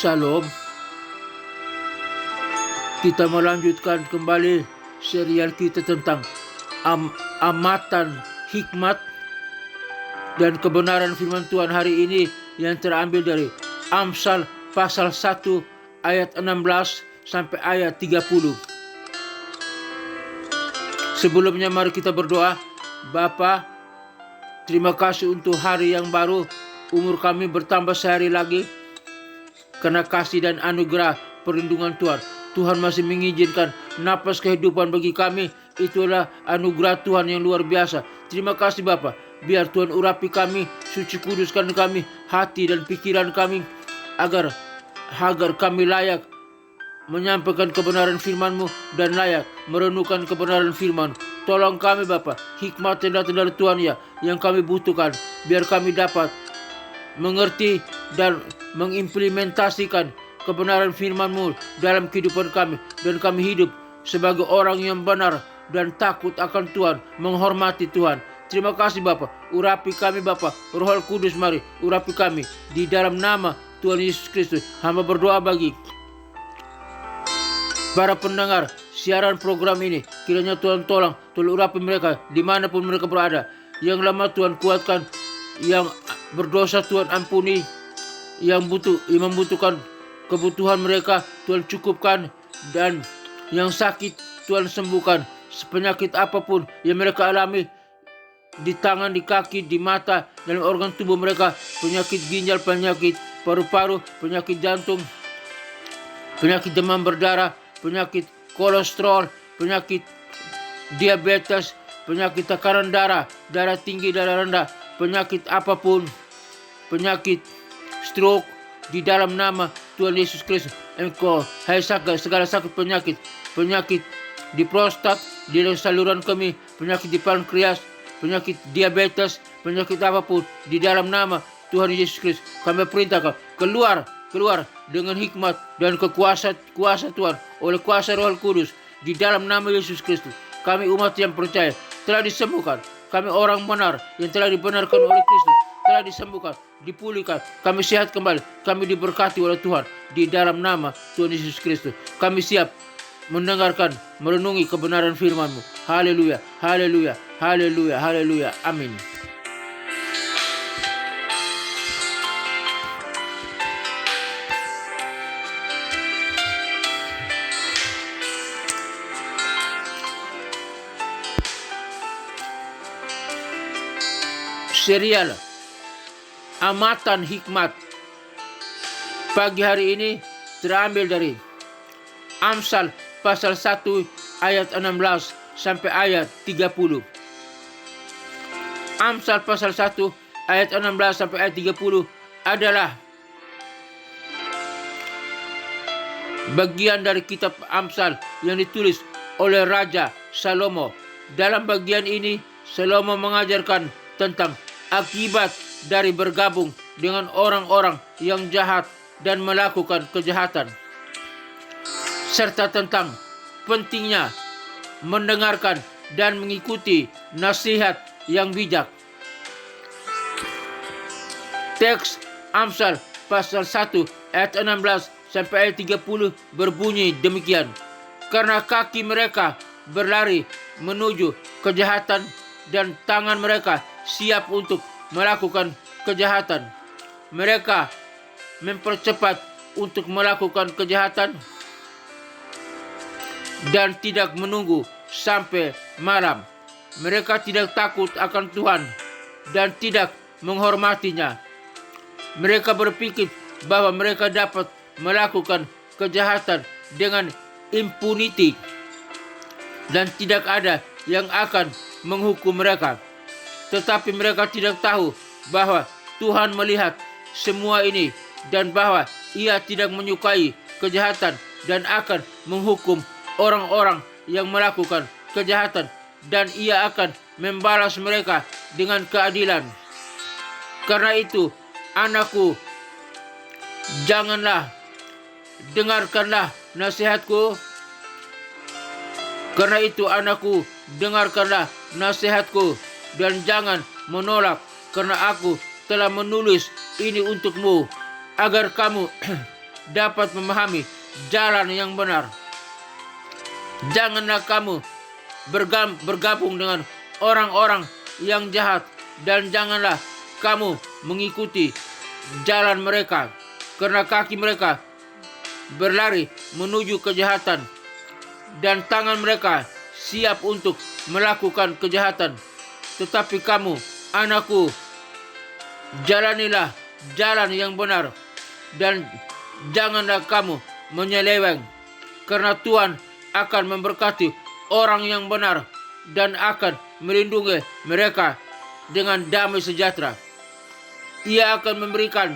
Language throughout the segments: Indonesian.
Shalom. Kita melanjutkan kembali serial kita tentang amatan hikmat dan kebenaran firman Tuhan hari ini yang terambil dari Amsal pasal 1 ayat 16 sampai ayat 30. Sebelumnya mari kita berdoa. Bapa, terima kasih untuk hari yang baru. Umur kami bertambah sehari lagi karena kasih dan anugerah perlindungan Tuhan. Tuhan masih mengizinkan napas kehidupan bagi kami. Itulah anugerah Tuhan yang luar biasa. Terima kasih Bapa. Biar Tuhan urapi kami, suci kuduskan kami, hati dan pikiran kami, agar kami layak menyampaikan kebenaran firman-Mu dan layak merenungkan kebenaran firman. Tolong kami Bapa, hikmat dan datang dari Tuhan ya, yang kami butuhkan, biar kami dapat mengerti dan mengimplementasikan kebenaran firman-Mu dalam kehidupan kami, dan kami hidup sebagai orang yang benar dan takut akan Tuhan, menghormati Tuhan. Terima kasih Bapa, urapi kami Bapa, Roh Kudus mari urapi kami di dalam nama Tuhan Yesus Kristus. Hamba berdoa bagi para pendengar siaran program ini, kiranya Tuhan tolong urapi mereka dimanapun mereka berada. Yang lemah Tuhan kuatkan, yang berdosa Tuhan ampuni, yang membutuhkan kebutuhan mereka Tuhan cukupkan, dan yang sakit Tuhan sembuhkan. Penyakit apapun yang mereka alami di tangan, di kaki, di mata, dalam organ tubuh mereka, penyakit ginjal, penyakit paru-paru, penyakit jantung, penyakit demam berdarah, penyakit kolesterol, penyakit diabetes, penyakit tekanan darah, darah tinggi, darah rendah, penyakit apapun, penyakit stroke, di dalam nama Tuhan Yesus Kristus, Engkau hai segala sakit penyakit di prostat, di saluran kemih, penyakit di pankreas, penyakit diabetes, penyakit apapun, di dalam nama Tuhan Yesus Kristus kami perintahkan keluar dengan hikmat dan kuasa Tuhan oleh kuasa Roh Kudus, di dalam nama Yesus Kristus. Kami umat yang percaya telah disembuhkan, kami orang benar yang telah dibenarkan oleh Kristus, telah disembuhkan, dipulihkan, kami sehat kembali, kami diberkati oleh Tuhan di dalam nama Tuhan Yesus Kristus. Kami siap mendengarkan, merenungi kebenaran firman-Mu. Haleluya, haleluya, haleluya, haleluya, amin. Serial amatan hikmat pagi hari ini terambil dari Amsal pasal 1 ayat 16 sampai ayat 30. Amsal pasal 1 ayat 16 sampai ayat 30 adalah bagian dari kitab Amsal yang ditulis oleh Raja Salomo. Dalam bagian ini Salomo mengajarkan tentang akibat dari bergabung dengan orang-orang yang jahat dan melakukan kejahatan, serta tentang pentingnya mendengarkan dan mengikuti nasihat yang bijak. Teks Amsal pasal 1 ayat 16 sampai ayat 30 berbunyi demikian. Karena kaki mereka berlari menuju kejahatan dan tangan mereka siap untuk melakukan kejahatan. Mereka mempercepat untuk melakukan kejahatan dan tidak menunggu sampai malam. Mereka tidak takut akan Tuhan dan tidak menghormatinya. Mereka berpikir bahwa mereka dapat melakukan kejahatan dengan impunity dan tidak ada yang akan menghukum mereka. Tetapi mereka tidak tahu bahwa Tuhan melihat semua ini dan bahwa Ia tidak menyukai kejahatan dan akan menghukum orang-orang yang melakukan kejahatan, dan Ia akan membalas mereka dengan keadilan. Karena itu, anakku, dengarkanlah nasihatku. Karena itu anakku, dengarkanlah nasihatku dan jangan menolak, karena aku telah menulis ini untukmu agar kamu dapat memahami jalan yang benar. Janganlah kamu bergabung dengan orang-orang yang jahat, dan janganlah kamu mengikuti jalan mereka, karena kaki mereka berlari menuju kejahatan dan tangan mereka siap untuk melakukan kejahatan. Tetapi kamu, anakku, jalanilah jalan yang benar dan janganlah kamu menyeleweng, karena Tuhan akan memberkati orang yang benar dan akan melindungi mereka dengan damai sejahtera. Ia akan memberikan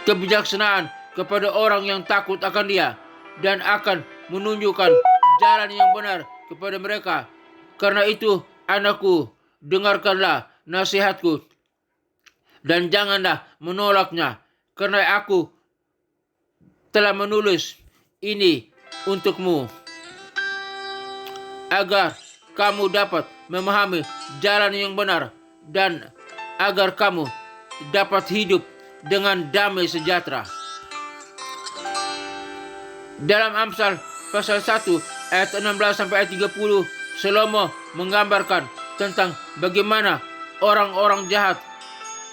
kebijaksanaan kepada orang yang takut akan Dia dan akan menunjukkan jalan yang benar kepada mereka. Karena itu, anakku, dengarkanlah nasihatku dan janganlah menolaknya, karena aku telah menulis ini untukmu agar kamu dapat memahami jalan yang benar dan agar kamu dapat hidup dengan damai sejahtera. Dalam Amsal pasal 1 ayat 16 sampai ayat 30, Salomo menggambarkan tentang bagaimana orang-orang jahat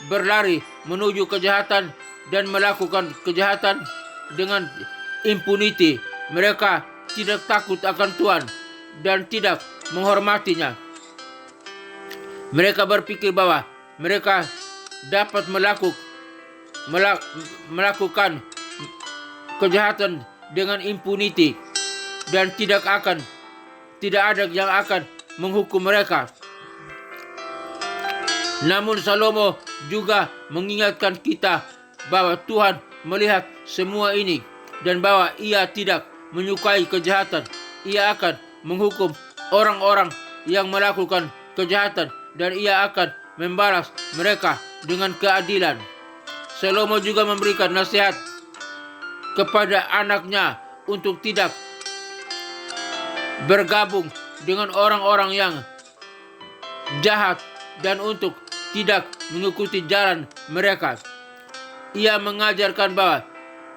berlari menuju kejahatan dan melakukan kejahatan dengan impunity. Mereka tidak takut akan Tuhan dan tidak menghormatinya. Mereka berpikir bahwa mereka dapat melakukan kejahatan dengan impunity dan tidak ada yang akan menghukum mereka. Namun Salomo juga mengingatkan kita bahwa Tuhan melihat semua ini dan bahwa Ia tidak menyukai kejahatan. Ia akan menghukum orang-orang yang melakukan kejahatan dan Ia akan membalas mereka dengan keadilan. Salomo juga memberikan nasihat kepada anaknya untuk tidak bergabung dengan orang-orang yang jahat dan untuk tidak mengikuti jalan mereka. Ia mengajarkan bahwa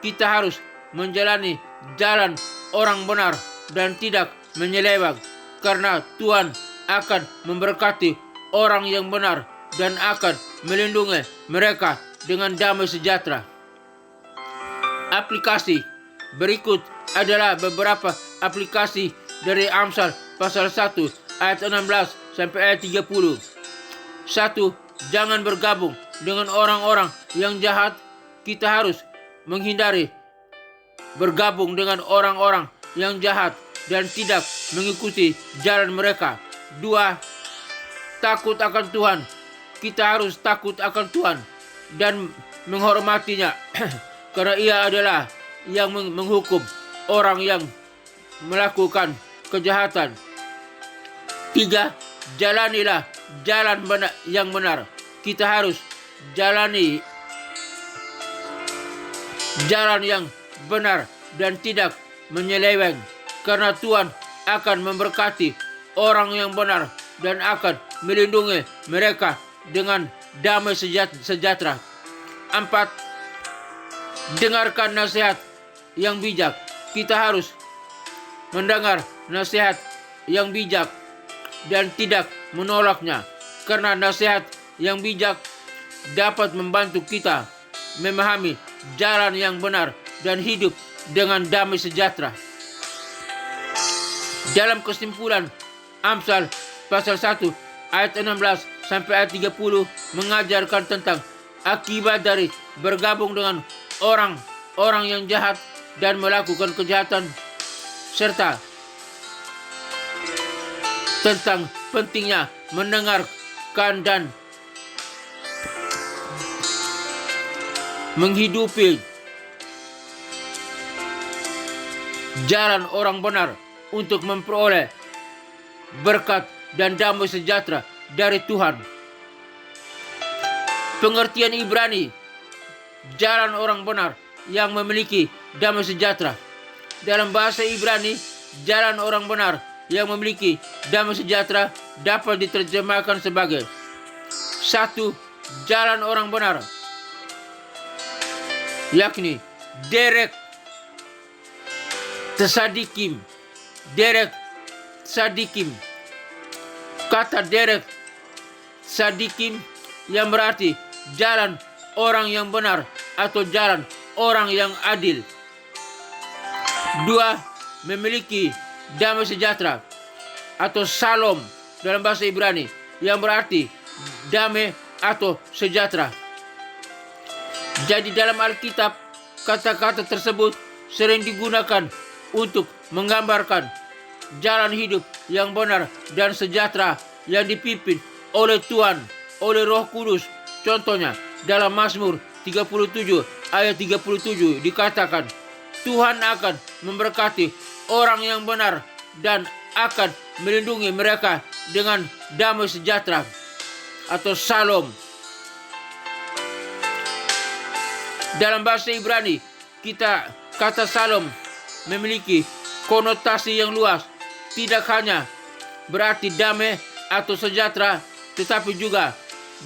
kita harus menjalani jalan orang benar dan tidak menyeleweng, karena Tuhan akan memberkati orang yang benar dan akan melindungi mereka dengan damai sejahtera. Aplikasi berikut adalah beberapa aplikasi dari Amsal pasal 1 ayat 16 sampai ayat 30. 1. Jangan bergabung dengan orang-orang yang jahat. Kita harus menghindari bergabung dengan orang-orang yang jahat dan tidak mengikuti jalan mereka. 2. Takut akan Tuhan. Kita harus takut akan Tuhan dan menghormatinya karena Ia adalah yang menghukum orang yang melakukan kejahatan. 3. Jalanilah jalan yang benar. Kita harus jalani jalan yang benar dan tidak menyeleweng, karena Tuhan akan memberkati orang yang benar dan akan melindungi mereka dengan damai sejahtera. 4. Dengarkan nasihat yang bijak. Kita harus mendengar nasihat yang bijak dan tidak menolaknya, karena nasihat yang bijak dapat membantu kita memahami jalan yang benar dan hidup dengan damai sejahtera. Dalam kesimpulan, Amsal pasal 1 ayat 16 sampai ayat 30 mengajarkan tentang akibat dari bergabung dengan orang-orang yang jahat dan melakukan kejahatan, serta tentang pentingnya mendengarkan dan menghidupi jalan orang benar untuk memperoleh berkat dan damai sejahtera dari Tuhan. Pengertian Ibrani, jalan orang benar yang memiliki damai sejahtera. dalam bahasa Ibrani, jalan orang benar yang memiliki damai sejahtera dapat diterjemahkan sebagai 1. Jalan orang benar, yakni derek tsadikim. Derek tsadikim. Kata derek tsadikim yang berarti jalan orang yang benar atau jalan orang yang adil. 2. Memiliki damai sejahtera atau shalom dalam bahasa Ibrani yang berarti damai atau sejahtera. Jadi dalam Alkitab, kata-kata tersebut sering digunakan untuk menggambarkan jalan hidup yang benar dan sejahtera yang dipimpin oleh Tuhan, oleh Roh Kudus. Contohnya dalam Mazmur 37 ayat 37 dikatakan, Tuhan akan memberkati orang yang benar dan akan melindungi mereka dengan damai sejahtera atau shalom. Dalam bahasa Ibrani, kata shalom memiliki konotasi yang luas. Tidak hanya berarti damai atau sejahtera, tetapi juga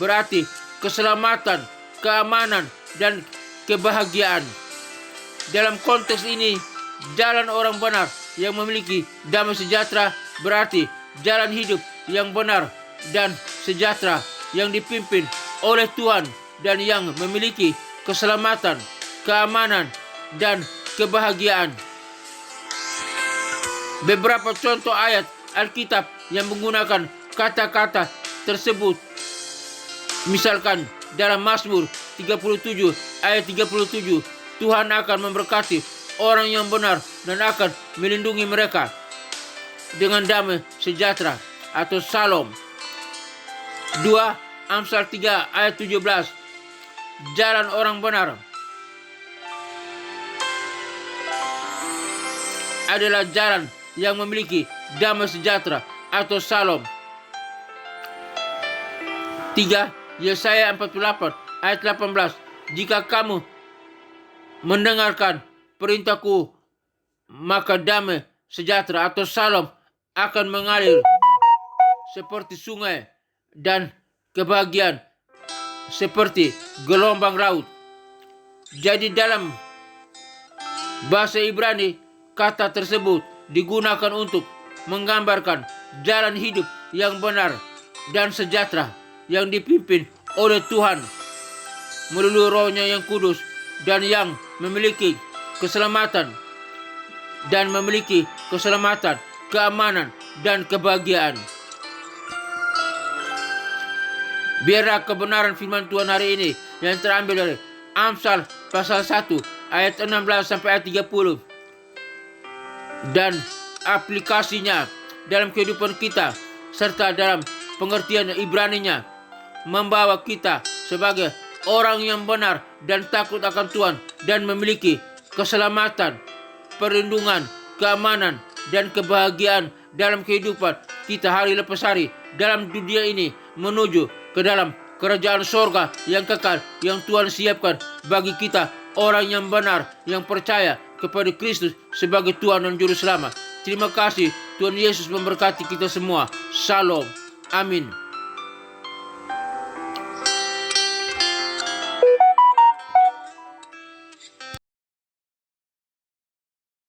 berarti keselamatan, keamanan, dan kebahagiaan. Dalam konteks ini, jalan orang benar yang memiliki damai sejahtera berarti jalan hidup yang benar dan sejahtera yang dipimpin oleh Tuhan dan yang memiliki keselamatan, keamanan, dan kebahagiaan. Beberapa contoh ayat Alkitab yang menggunakan kata-kata tersebut, misalkan dalam Mazmur 37 ayat 37, Tuhan akan memberkati orang yang benar dan akan melindungi mereka dengan damai sejahtera atau shalom. 2. Amsal 3 ayat 17, jalan orang benar adalah jalan yang memiliki damai sejahtera atau shalom. 3. Yesaya 48 ayat 18, jika kamu mendengarkan perintahku, maka damai sejahtera atau shalom akan mengalir seperti sungai dan kebahagiaan seperti gelombang laut. Jadi dalam bahasa Ibrani, kata tersebut digunakan untuk menggambarkan jalan hidup yang benar dan sejahtera yang dipimpin oleh Tuhan melalui Roh-Nya yang kudus dan yang memiliki keselamatan keamanan, dan kebahagiaan. Biarlah kebenaran firman Tuhan hari ini yang terambil dari Amsal pasal 1 ayat 16 sampai ayat 30 dan aplikasinya dalam kehidupan kita serta dalam pengertian Ibraninya membawa kita sebagai orang yang benar dan takut akan Tuhan dan memiliki keselamatan, perlindungan, keamanan, dan kebahagiaan dalam kehidupan kita hari lepas hari dalam dunia ini menuju ke dalam kerajaan sorga yang kekal yang Tuhan siapkan bagi kita orang yang benar yang percaya kepada Kristus sebagai Tuhan dan Juru Selamat. Terima kasih. Tuhan Yesus memberkati kita semua. Shalom. Amin.